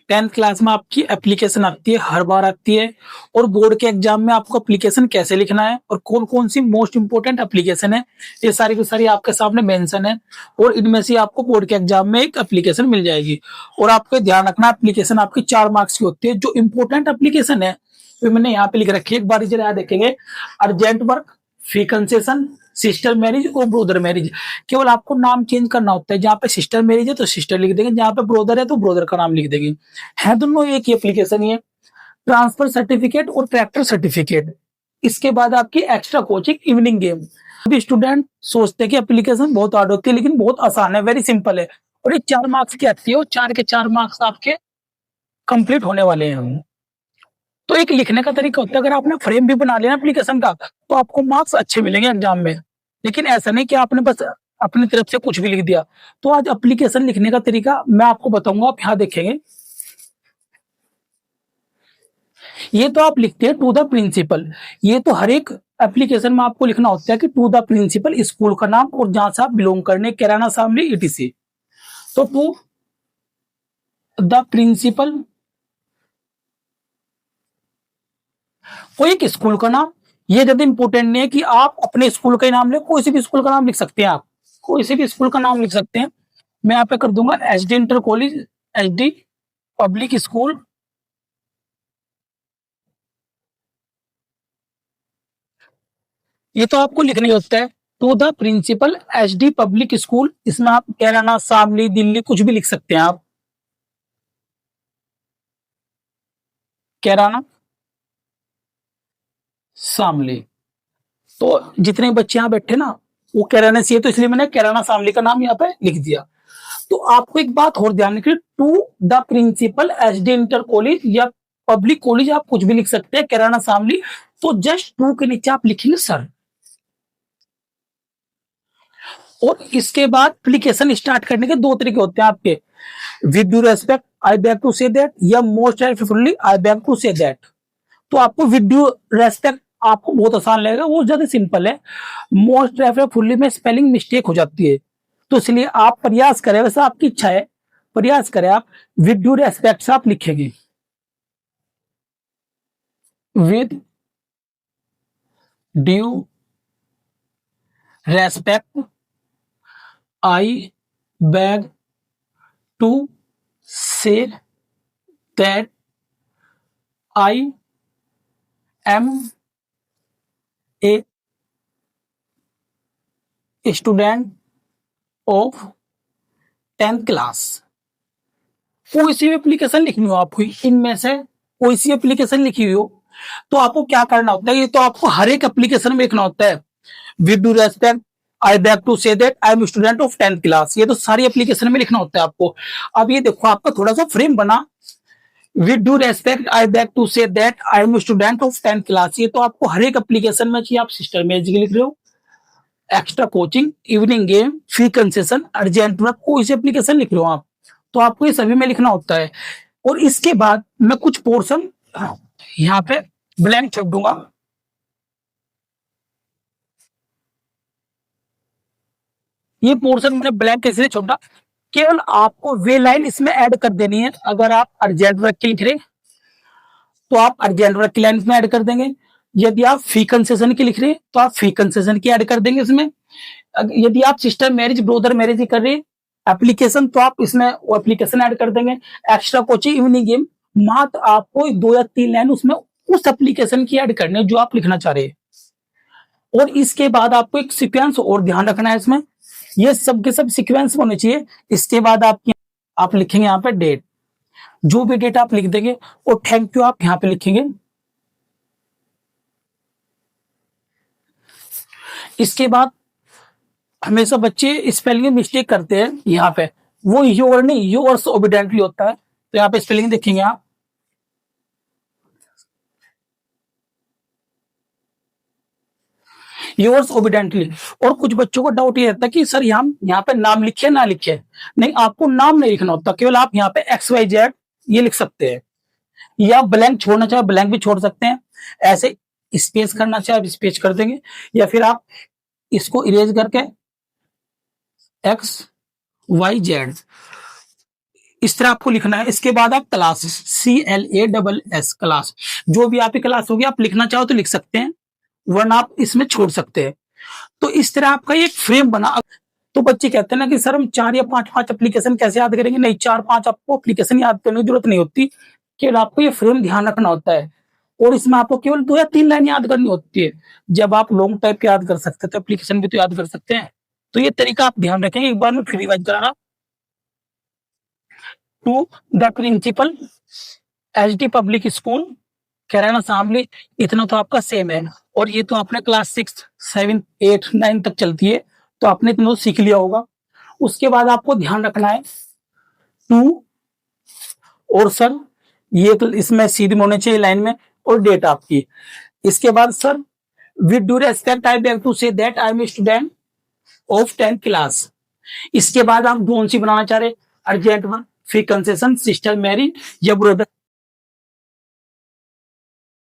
10th class में आपकी application आती है, हर बार आती है। और बोर्ड के एग्जाम में आपको एप्लीकेशन कैसे लिखना है और कौन कौन सी मोस्ट इंपोर्टेंट एप्लीकेशन है, ये सारी की सारी आपके सामने मेंशन है। और इनमें से आपको बोर्ड के एग्जाम में एक एप्लीकेशन मिल जाएगी। और आपको ध्यान रखना, एप्लीकेशन आपकी 4 मार्क्स की होती है। जो इंपोर्टेंट एप्लीकेशन है तो मैंने यहाँ पे लिख रखी है, एक बार जरा देखेंगे। अर्जेंट वर्क, फी कंसेशन, सिस्टर मैरिज और ब्रोदर मैरिज। केवल आपको नाम चेंज करना होता है, जहाँ पे सिस्टर मैरिज है तो सिस्टर लिख देंगे, जहाँ पे ब्रोदर है तो ब्रोदर का नाम लिख देंगे। है दोनों एक ही एप्लीकेशन ही है। ट्रांसफर सर्टिफिकेट और ट्रैक्टर सर्टिफिकेट। इसके बाद आपकी एक्स्ट्रा कोचिंग, इवनिंग गेम। अभी स्टूडेंट सोचते हैं कि एप्लीकेशन बहुत हार्ड होती है, लेकिन बहुत आसान है, वेरी सिंपल है। और ये 4 मार्क्स की आती है और 4 के 4 मार्क्स आपके कंप्लीट होने वाले हैं। तो एक लिखने का तरीका होता है, अगर आपने फ्रेम भी बना लिया एप्लीकेशन का तो आपको मार्क्स अच्छे मिलेंगे एग्जाम में। लेकिन ऐसा नहीं कि आपने बस अपनी तरफ से कुछ भी लिख दिया। तो आज एप्लीकेशन लिखने का तरीका मैं आपको बताऊंगा, आप यहां देखेंगे। ये तो आप लिखते हैं टू द प्रिंसिपल। ये तो हर एक एप्लीकेशन में आपको लिखना होता है कि टू द प्रिंसिपल, स्कूल का नाम और जहां से आप बिलोंग करने, किराना सामने ईटीसी। तो टू द प्रिंसिपल, कोई एक स्कूल का नाम। ये ज्यादा इंपोर्टेंट नहीं है कि आप अपने स्कूल का ही नाम ले, कोई से भी स्कूल का नाम लिख सकते हैं। आप कोई से भी स्कूल का नाम लिख सकते हैं। मैं यहाँ पे कर दूंगा SD inter college, SD public school. ये तो आपको लिखना ही होता है, to the principal SD public school. इसमें आप कैराना, शामली, दिल्ली कुछ भी लिख सकते हैं। आप कैराना, शामली। तो जितने बच्चे यहाँ बैठे ना वो कैराना से, तो इसलिए मैंने कैराना शामली का नाम यहाँ पे लिख दिया। तो आपको एक बात और ध्यान रखिए, to the principal SD inter college या पब्लिक कॉलेज आप कुछ भी लिख सकते हैं, किराना शामली। तो जस्ट टू के नीचे आप लिखेंगे सर। और इसके बाद एप्लीकेशन स्टार्ट करने के 2 तरीके होते हैं आपके, with due respect, I beg to say that, या most respectfully, I beg to say that. तो आपको विद ड्यू रेस्पेक्ट आपको बहुत आसान लगेगा, वो ज्यादा सिंपल है। मोस्ट रेस्पेक्टफुली में स्पेलिंग मिस्टेक हो जाती है, तो इसलिए आप प्रयास करें, वैसे आपकी इच्छा है, प्रयास करें आप विद ड्यू रेस्पेक्ट से आप लिखेंगे, with due respect, I beg to say that, I am a student of 10th class. कोई सी भी एप्लीकेशन लिखनी हो आपको, इनमें से कोई सी एप्लीकेशन लिखी हुई हो, तो आपको क्या करना होता है, ये तो आपको हर एक एप्लीकेशन में लिखना होता है। With due respect, I beg to say that, I am student of 10th class. ये तो सारी एप्लीकेशन में लिखना होता है आपको। अब ये देखो आपका थोड़ा सा फ्रेम बना, with due respect, I beg to say that, I am student of 10th class. ये तो आपको हर एक एप्लीकेशन में चाहिए। आप सिस्टर मैजिक लिख रहे हो, एक्स्ट्रा कोचिंग, इवनिंग गेम, फी कंसेशन, अर्जेंट वर्क, कोई सी एप्लीकेशन लिख रहे हो आप, तो आपको ये सभी में लिखना होता है। और इसके बाद मैं कुछ पोर्शन यहाँ पे ब्लैंक छोड़ दूंगा। ये पोर्शन मैंने ब्लैंक कैसे छोड़ा, केवल आपको वे लाइन इसमें ऐड कर देनी है। अगर आप अर्जेंट वर्क की लिख रहे तो आप अर्जेंट वर्क की लाइन इसमें ऐड कर देंगे। यदि आप फी कंसेशन की लिख रहे हैं तो आप फी कंसेशन की ऐड कर देंगे इसमें। यदि आप सिस्टर मैरिज, ब्रोदर मैरिज ही कर रहे हैं एप्लीकेशन, तो आप इसमें वो एप्लीकेशन ऐड कर देंगे। एक्स्ट्रा कोचिंग, इवनिंग गेम, मात्र आपको 2 या 3 लाइन उसमें उस एप्लीकेशन की ऐड करनी है जो आप लिखना चाह रहे हैं। और इसके बाद आपको एक सीक्वेंस और ध्यान रखना है इसमें, ये सब के सब सीक्वेंस होने चाहिए। इसके बाद आप लिखेंगे यहाँ पे डेट, जो भी डेट आप लिख देंगे, और थैंक यू आप यहाँ पे लिखेंगे। इसके बाद हमेशा बच्चे स्पेलिंग में मिस्टेक करते हैं, यहाँ पे वो योर नहीं, योर्स ओबिडेंटली होता है। तो यहाँ पे स्पेलिंग देखेंगे आप, योर्स ओबिडेंटली। और कुछ बच्चों को डाउट ये रहता है कि सर यहाँ पे नाम लिखे ना लिखे, नहीं, आपको नाम नहीं लिखना होता, केवल आप यहाँ पे XYZ ये लिख सकते हैं, या ब्लैंक छोड़ना चाहे ब्लैंक भी छोड़ सकते हैं, ऐसे स्पेस करना चाहे आप स्पेस कर देंगे, या फिर आप इसको इरेज करके XYZ इस तरह आपको लिखना है। इसके बाद आप क्लास, CLASS क्लास, जो भी आपकी क्लास होगी आप लिखना चाहो तो लिख सकते हैं, वरना आप इसमें छोड़ सकते हैं। तो इस तरह आपका एक फ्रेम बना। तो बच्चे कहते हैं ना कि सर हम 4 या 5 एप्लीकेशन कैसे याद करेंगे? नहीं, 4-5 आपको एप्लीकेशन याद करने की जरूरत नहीं होती, केवल आपको ये फ्रेम ध्यान रखना होता है। और इसमें आपको केवल 2 या 3 लाइन याद करनी होती है। जब आप लॉन्ग टाइप के याद कर सकते हैं तो एप्लीकेशन भी तो याद कर सकते हैं। तो ये तरीका आप ध्यान रखेंगे। एक बार मैं फिर रिवाइज करा रहा। To the principal, HD public school, Kairana Shamli, इतना तो आपका सेम है। और ये तो आपने क्लास 6, 7, 8, 9 तक चलती है, तो आपने इतना तो सीख लिया होगा। उसके बाद आपको ध्यान रखना है टू और सर, ये तो इसमें सीधी होने चाहिए लाइन में, और डेट आपकी। इसके बाद sir, with due respect I beg to say that I am student of 10th class. इसके बाद आप कौन सी बनाना चाह रहे? अर्जेंट वन, फिर कंसेशन, सिस्टर मैरी या ब्रदर